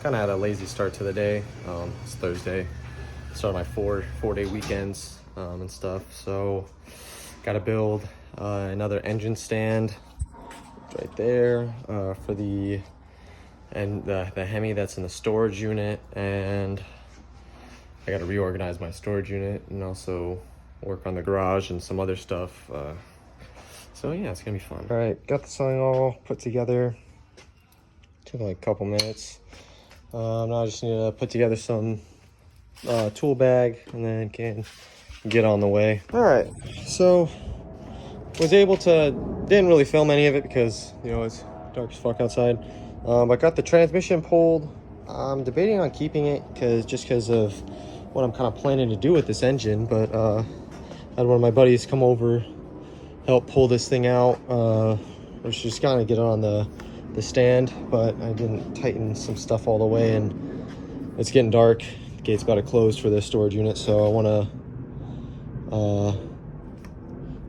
kind of had a lazy start to the day. It's Thursday. Start my four-day weekends and stuff. So got to build another engine stand right there for the Hemi that's in the storage unit, and I got to reorganize my storage unit and also work on the garage and some other stuff. So yeah, it's gonna be fun. All right, got the sign all put together. Took like a couple minutes. Now I just need to put together some tool bag and then can get on the way. All right, so was able to, didn't really film any of it because, you know, it's dark as fuck outside. I got the transmission pulled. I'm debating on keeping it because of what I'm kind of planning to do with this engine, but I had one of my buddies come over, help pull this thing out. Or just kind of get it on the stand, but I didn't tighten some stuff all the way, and it's getting dark. The gate's about to close for the storage unit, so I want to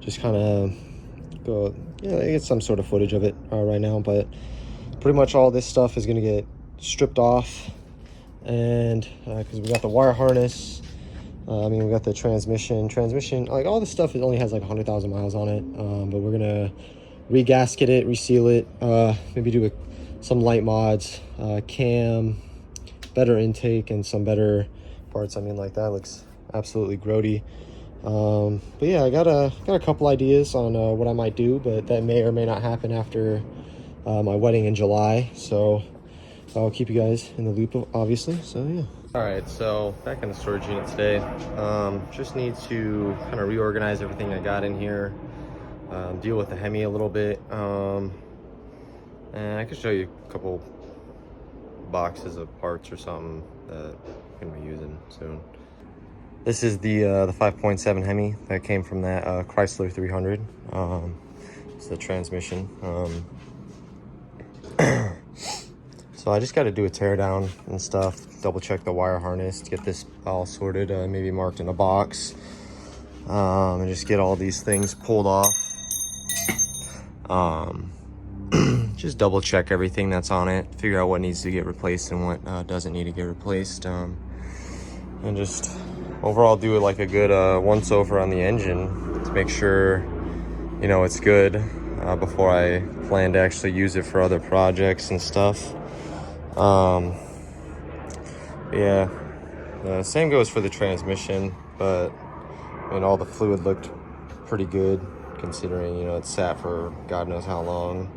just kind of go, get some sort of footage of it right now. But pretty much all this stuff is going to get stripped off, and because we got the wire harness, we got the transmission, like all this stuff, it only has like 100,000 miles on it, but we're gonna re-gasket it, reseal it, maybe do some light mods, cam, better intake, and some better parts. Like that looks absolutely grody. But yeah, I got a couple ideas on what I might do, but that may or may not happen after my wedding in July. So I'll keep you guys in the loop, obviously. So yeah. All right, so back in the storage unit today. Just need to kind of reorganize everything I got in here. Deal with the Hemi a little bit, and I can show you a couple boxes of parts or something that I'm gonna be using soon. This is the 5.7 Hemi that came from that Chrysler 300. It's the transmission. So I just got to do a tear down and stuff, double check the wire harness, get this all sorted, maybe marked in a box, and just get all these things pulled off. Just double check everything that's on it, figure out what needs to get replaced and what doesn't need to get replaced, and just overall do like a good once over on the engine to make sure, you know, it's good before I plan to actually use it for other projects and stuff. Yeah, same goes for the transmission, but all the fluid looked pretty good considering, you know, it sat for God knows how long.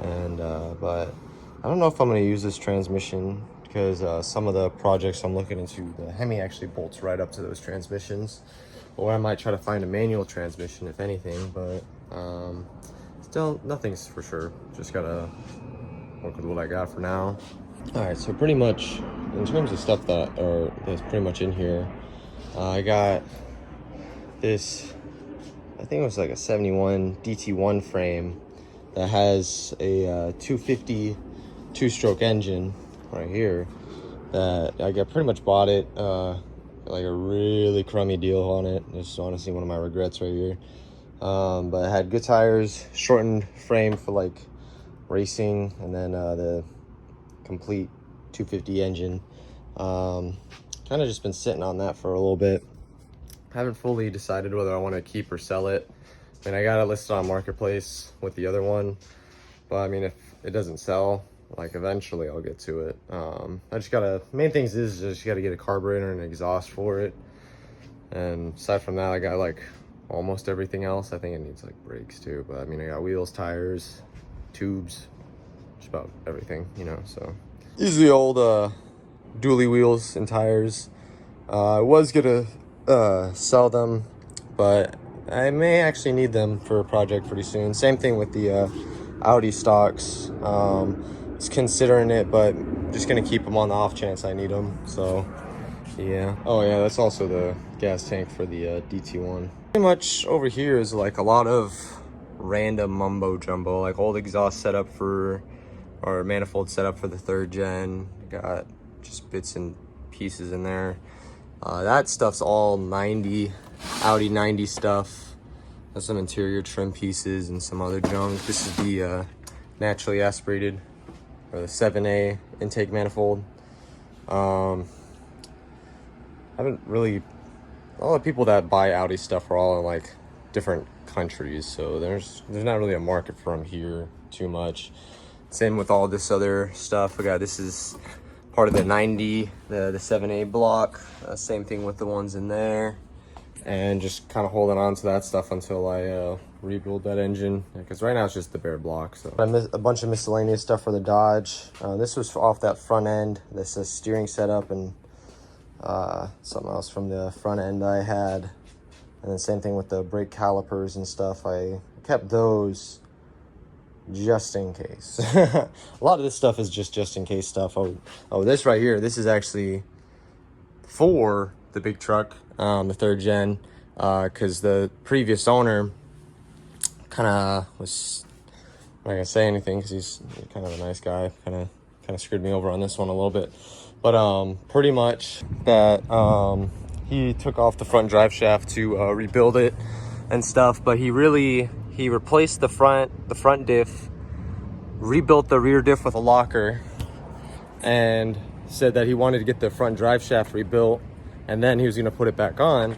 And but I don't know if I'm going to use this transmission because some of the projects I'm looking into, the Hemi actually bolts right up to those transmissions, or I might try to find a manual transmission if anything, but still nothing's for sure. Just gotta work with what I got for now. All right, so pretty much in terms of stuff that's pretty much in here, I got this, I think it was like a 71 DT1 frame that has a 250 two-stroke engine right here that I pretty much bought it like a really crummy deal on it. It's honestly one of my regrets right here. But it had good tires, shortened frame for like racing, and then the complete 250 engine. Kind of just been sitting on that for a little bit. Haven't fully decided whether I want to keep or sell it. I got it listed on Marketplace with the other one, but if it doesn't sell, like eventually I'll get to it. I just gotta, main things is just gotta get a carburetor and an exhaust for it, and aside from that I got like almost everything else. I think it needs like brakes too, but I got wheels, tires, tubes, just about everything, you know. So these are the old dually wheels and tires. I was gonna sell them, but I may actually need them for a project pretty soon. Same thing with the Audi stocks. Just considering it, but just gonna keep them on the off chance I need them. So yeah. Oh yeah, that's also the gas tank for the DT1. Pretty much over here is like a lot of random mumbo jumbo, like old exhaust setup for, or manifold setup for the 3rd gen. Got just bits and pieces in there. That stuff's all 90, Audi 90 stuff. There's some interior trim pieces and some other junk. This is the naturally aspirated, or the 7A intake manifold. I haven't really, all the people that buy Audi stuff are all in like different countries, so there's not really a market for them here too much. Same with all this other stuff. We got, this is part of the 90, the 7A block. Same thing with the ones in there, and just kind of holding on to that stuff until I rebuild that engine, because right now it's just the bare block. So I missed a bunch of miscellaneous stuff for the Dodge. This was off that front end. This is steering setup and something else from the front end I had, and then same thing with the brake calipers and stuff. I kept those just in case. A lot of this stuff is just in case stuff. Oh, this right here, this is actually for the big truck, the 3rd gen, because the previous owner kind of was, I'm not gonna say anything because he's kind of a nice guy, kind of screwed me over on this one a little bit, but pretty much that he took off the front drive shaft to rebuild it and stuff, but he replaced the front diff, rebuilt the rear diff with a locker, and said that he wanted to get the front drive shaft rebuilt, and then he was going to put it back on.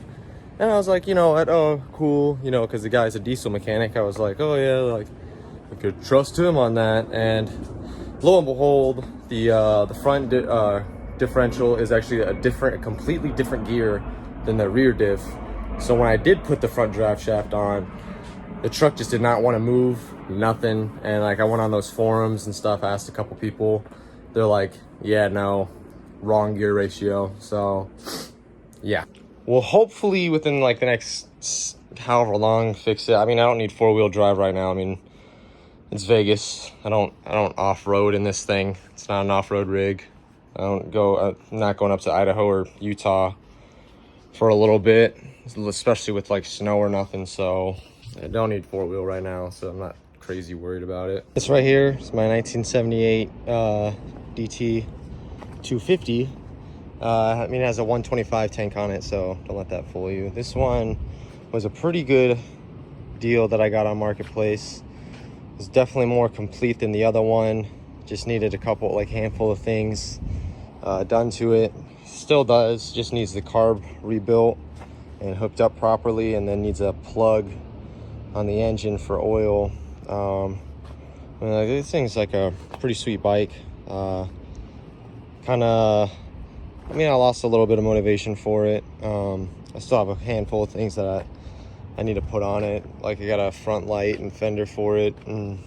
And I was like, you know what, oh, cool, you know, because the guy's a diesel mechanic. I was like, oh yeah, like, I could trust him on that. And lo and behold, the front differential is actually a completely different gear than the rear diff. So when I did put the front drive shaft on, the truck just did not want to move, nothing. And like, I went on those forums and stuff, asked a couple people. They're like, yeah, no, wrong gear ratio. So yeah, well, hopefully within like the next however long fix it. I mean, I don't need 4-wheel drive right now. I mean, it's Vegas. I don't off-road in this thing. It's not an off-road rig. I'm not going up to Idaho or Utah for a little bit, especially with like snow or nothing. So I don't need 4-wheel right now, so I'm not crazy worried about it. This right here is my 1978 DT 250. I mean, it has a 125 tank on it, so don't let that fool you. This one was a pretty good deal that I got on Marketplace. It's definitely more complete than the other one. Just needed a couple, like handful of things done to it. Still does, just needs the carb rebuilt and hooked up properly, and then needs a plug on the engine for oil. This thing's like a pretty sweet bike. I mean, I lost a little bit of motivation for it. I still have a handful of things that I need to put on it. Like, I got a front light and fender for it, and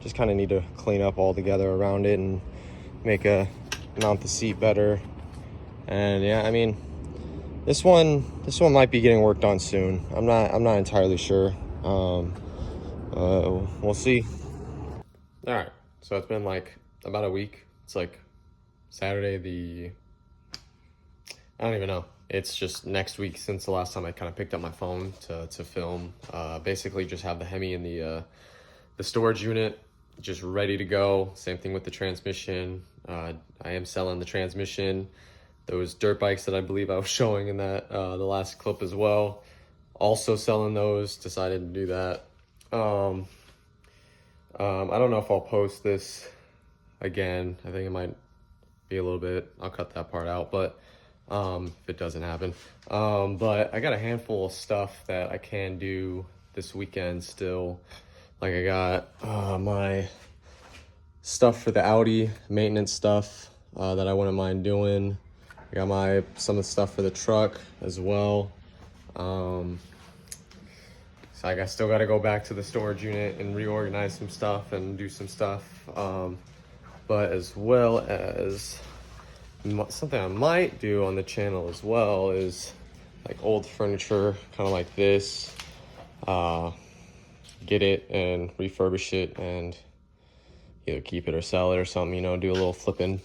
just kind of need to clean up all together around it and mount the seat better. And yeah, I mean, this one might be getting worked on soon. I'm not entirely sure. We'll see. All right, so it's been like about a week. It's like Saturday I don't even know. It's just next week since the last time I kind of picked up my phone to film. Basically just have the Hemi in the storage unit, just ready to go. Same thing with the transmission. I am selling the transmission. Those dirt bikes that I believe I was showing in that the last clip as well, also selling those. Decided to do that. I don't know if I'll post this again. I think it might be a little bit, I'll cut that part out, but if it doesn't happen. But I got a handful of stuff that I can do this weekend still. Like, I got my stuff for the Audi, maintenance stuff that I wouldn't mind doing. I got some of the stuff for the truck as well. So I still got to go back to the storage unit and reorganize some stuff and do some stuff. But as well as something I might do on the channel as well is like old furniture, kind of like this. Get it and refurbish it and either keep it or sell it or something, you know, do a little flipping.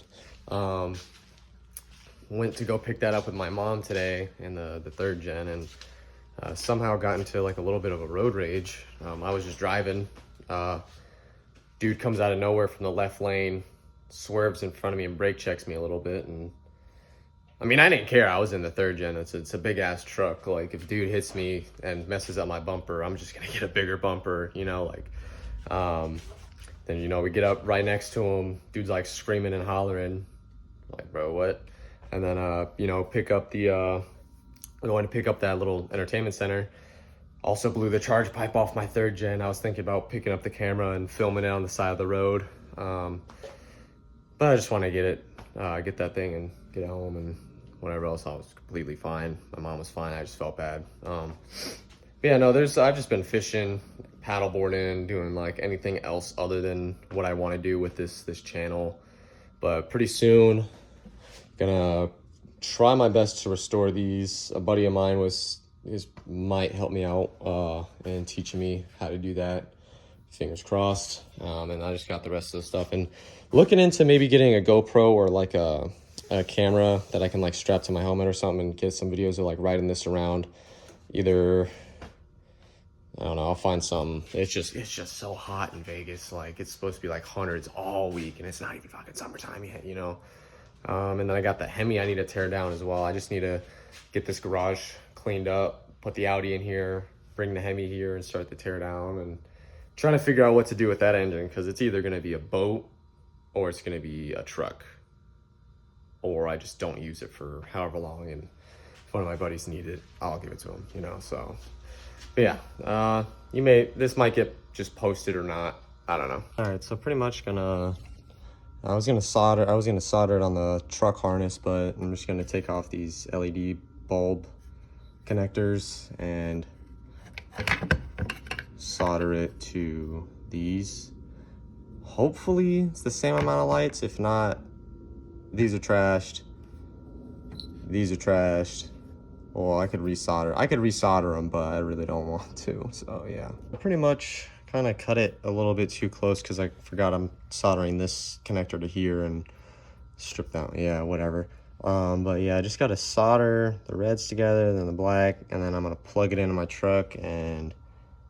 Went to go pick that up with my mom today in the 3rd gen, and somehow got into like a little bit of a road rage. I was just driving. Dude comes out of nowhere from the left lane, swerves in front of me and brake checks me a little bit. And I mean, I didn't care. I was in the 3rd gen. It's a big ass truck. Like, if dude hits me and messes up my bumper, I'm just gonna get a bigger bumper, you know, like, then, you know, we get up right next to him. Dude's like screaming and hollering. Like, bro, what? And then, you know, pick up the, going to pick up that little entertainment center. Also blew the charge pipe off my 3rd gen. I was thinking about picking up the camera and filming it on the side of the road. But I just want to get that thing and get home, and whatever else, I was completely fine. My mom was fine. I just felt bad. But yeah, no, I've just been fishing, paddleboarding, doing like anything else other than what I want to do with this channel. But pretty soon, gonna try my best to restore these. A buddy of mine might help me out in teaching me how to do that. Fingers crossed. And I just got the rest of the stuff and looking into maybe getting a GoPro or like a camera that I can like strap to my helmet or something and get some videos of like riding this around. Either, I don't know, I'll find some. It's just so hot in Vegas. Like, it's supposed to be like hundreds all week, and it's not even fucking summertime yet, you know. And then I got the Hemi I need to tear down as well. I just need to get this garage cleaned up, put the Audi in here, bring the Hemi here, and start the tear down, and trying to figure out what to do with that engine, because it's either going to be a boat or it's going to be a truck, or I just don't use it for however long, and if one of my buddies need it, I'll give it to him, you know. So but yeah, this might get just posted or not, I don't know. All right, so pretty much I was gonna solder it on the truck harness, but I'm just gonna take off these LED bulb connectors and solder it to these. Hopefully it's the same amount of lights. If not, these are trashed. These are trashed. Well, I could resolder them, but I really don't want to. So yeah, I pretty much kind of cut it a little bit too close because I forgot I'm soldering this connector to here and strip down. Yeah, whatever. But yeah, I just got to solder the reds together, then the black, and then I'm gonna plug it into my truck and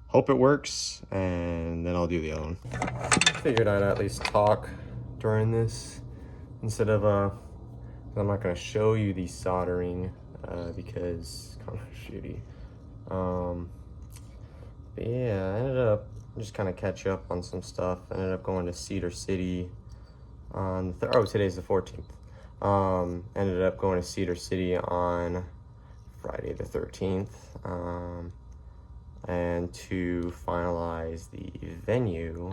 hope it works, and then I'll do the other one. I figured I'd at least talk during this instead of I'm not gonna show you the soldering because it's kind of shitty. But yeah, I ended up just kind of catch up on some stuff. I ended up going to Cedar City on today's the 14th. Ended up going to Cedar City on Friday the 13th. And to finalize the venue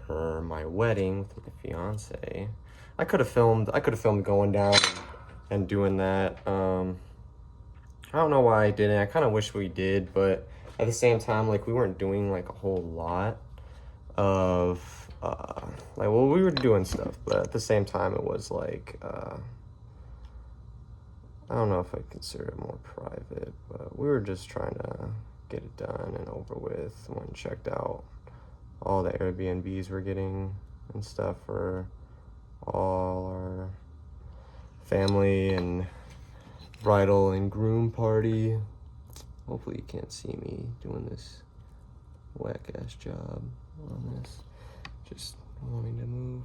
for my wedding with my fiance. I could have filmed going down and doing that. I don't know why I didn't. I kind of wish we did, but at the same time, like, we weren't doing like a whole lot of we were doing stuff, but at the same time it was like I don't know if I consider it more private, but we were just trying to get it done and over with. Went and checked out all the Airbnbs we're getting and stuff for all our family and bridal and groom party. Hopefully you can't see me doing this whack ass job on this, just wanting to move.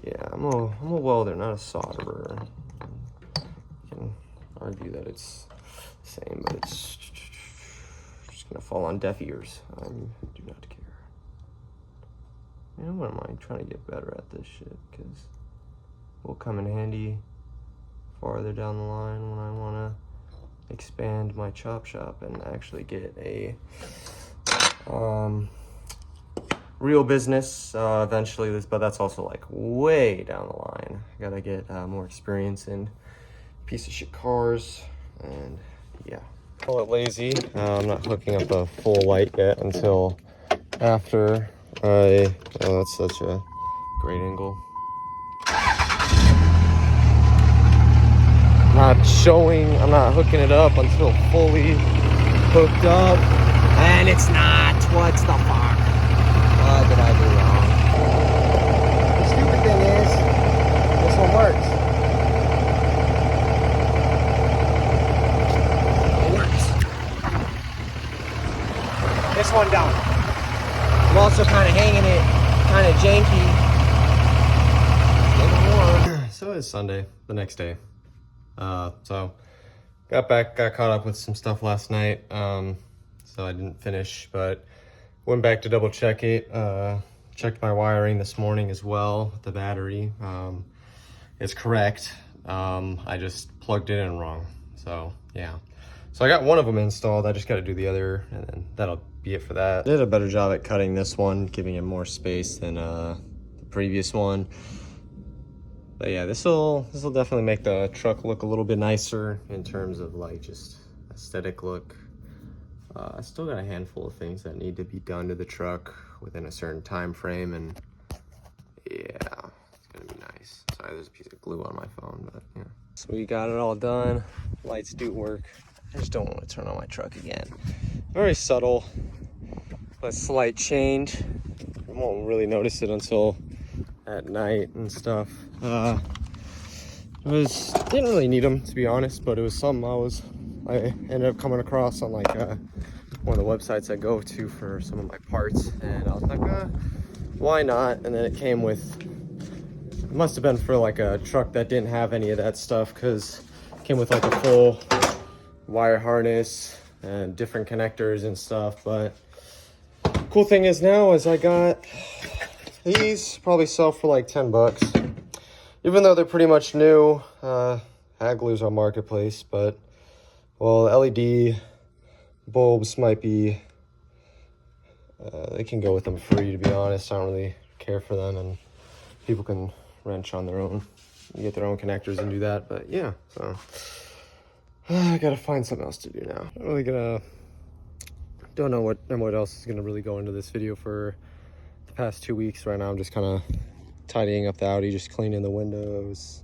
Yeah, I'm a welder, not a solderer. You can argue that it's the same, but it's just gonna fall on deaf ears. I do not care. You know what, am I trying to get better at this shit, because it will come in handy farther down the line when I want to expand my chop shop and actually get a real business eventually. But that's also like way down the line. I gotta get more experience in piece of shit cars, and yeah. Call it lazy. I'm not hooking up a full light yet until after oh, that's such a great angle. I'm not hooking it up until fully hooked up, and it's not. What the fuck? What did I do wrong? The stupid thing is, this one works. It works. This one don't. I'm also kind of hanging it, kind of janky. So it's Sunday, the next day. So got caught up with some stuff last night. So I didn't finish, but Went back to double check it. Checked my wiring this morning as well, the battery. It's correct. I just plugged it in wrong. So yeah. So I got one of them installed. I just got to do the other, and then that'll be it for that. Did a better job at cutting this one, giving it more space than the previous one. But yeah, this will definitely make the truck look a little bit nicer in terms of like just aesthetic look. I still got a handful of things that need to be done to the truck within a certain time frame, and yeah, it's gonna be nice. Sorry, there's a piece of glue on my phone, but yeah. So we got it all done. Lights do work. I just don't want to turn on my truck again. Very subtle, but slight change. You won't really notice it until at night and stuff. Didn't really need them, to be honest, but it was something I ended up coming across on like one of the websites I go to for some of my parts, and I was like, why not? And then it came with, it must have been for like a truck that didn't have any of that stuff, because it came with like a full wire harness and different connectors and stuff. But cool thing is now is I got these, probably sell for like 10 bucks, even though they're pretty much new. Hagley's on Marketplace, but well, LED bulbs might be, they can go with them free, to be honest. I don't really care for them, and people can wrench on their own, get their own connectors and do that. But yeah, so I gotta find something else to do now. I'm really don't know what else is gonna really go into this video for the past 2 weeks. Right now I'm just kind of tidying up the Audi, just cleaning the windows,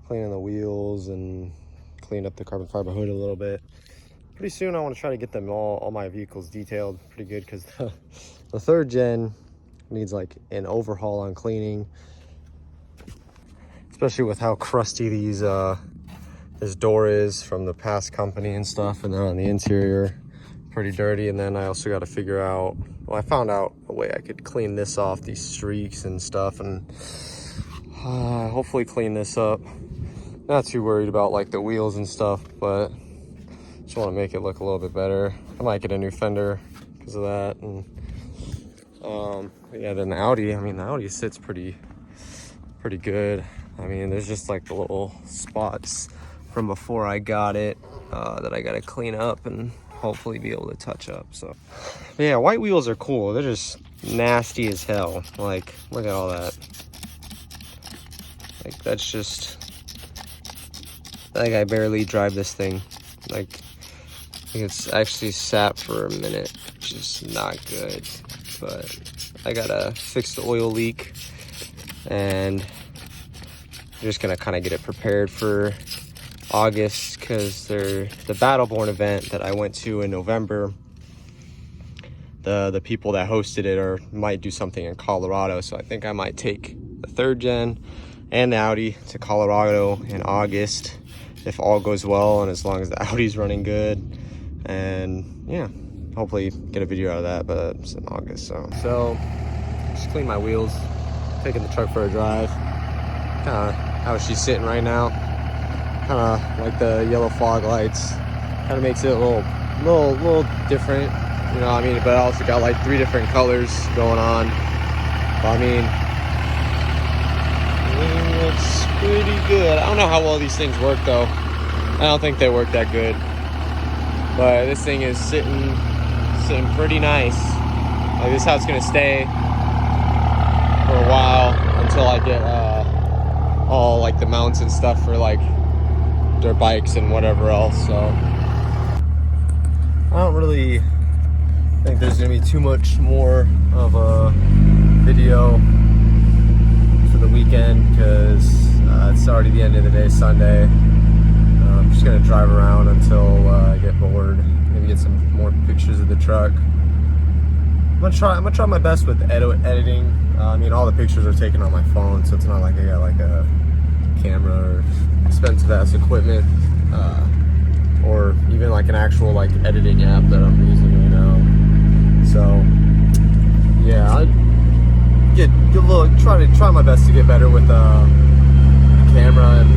cleaning the wheels, and clean up the carbon fiber hood a little bit. Pretty soon I want to try to get them all my vehicles detailed pretty good, because the third gen needs like an overhaul on cleaning, especially with how crusty this door is from the past company and stuff, and then on the interior pretty dirty. And then I also got to figure out, well, I found out a way I could clean this off, these streaks and stuff, and hopefully clean this up. Not too worried about like the wheels and stuff, but just want to make it look a little bit better. I might get a new fender because of that. And yeah, then the Audi, I mean, the Audi sits pretty good. I mean, there's just like the little spots from before I got it that I got to clean up and hopefully be able to touch up. So but yeah, white wheels are cool. They're just nasty as hell. Like, look at all that. Like, that's just, like, I barely drive this thing. Like, I think it's actually sat for a minute, which is not good. But I gotta fix the oil leak, and I'm just gonna kind of get it prepared for August, because the Battleborn event that I went to in November, the people that hosted it might do something in Colorado. So I think I might take the third gen and the Audi to Colorado in August, if all goes well, and as long as the Audi's running good. And yeah, hopefully get a video out of that, but it's in August. So just clean my wheels, taking the truck for a drive. Kind of how she's sitting right now, kind of like the yellow fog lights, kind of makes it a little different, you know what I mean? But I also got like 3 different colors going on. But I mean, it looks pretty good. I don't know how well these things work though. I don't think they work that good. But this thing is sitting pretty nice. Like, this is how it's gonna stay for a while until I get all like the mounts and stuff for like dirt bikes and whatever else. So I don't really think there's gonna be too much more of a video for the weekend, because it's already the end of the day, Sunday. I'm just gonna drive around until I get bored, maybe get some more pictures of the truck. I'm gonna try my best with editing. I mean, all the pictures are taken on my phone, so it's not like I got like a camera or expensive ass equipment, or even like an actual like editing app that I'm using right now. So yeah, try my best to get better with the camera and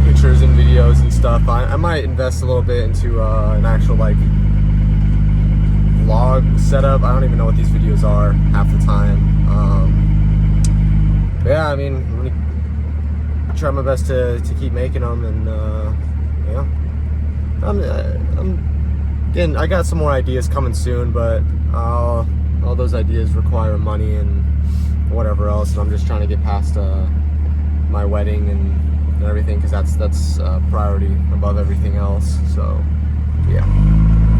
pictures and videos and stuff. I might invest a little bit into an actual like vlog setup. I don't even know what these videos are half the time. But yeah, I mean, I'm gonna try my best to keep making them, and yeah, again, I got some more ideas coming soon, but all those ideas require money and whatever else, and I'm just trying to get past my wedding and everything, because that's priority above everything else. So yeah,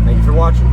thank you for watching.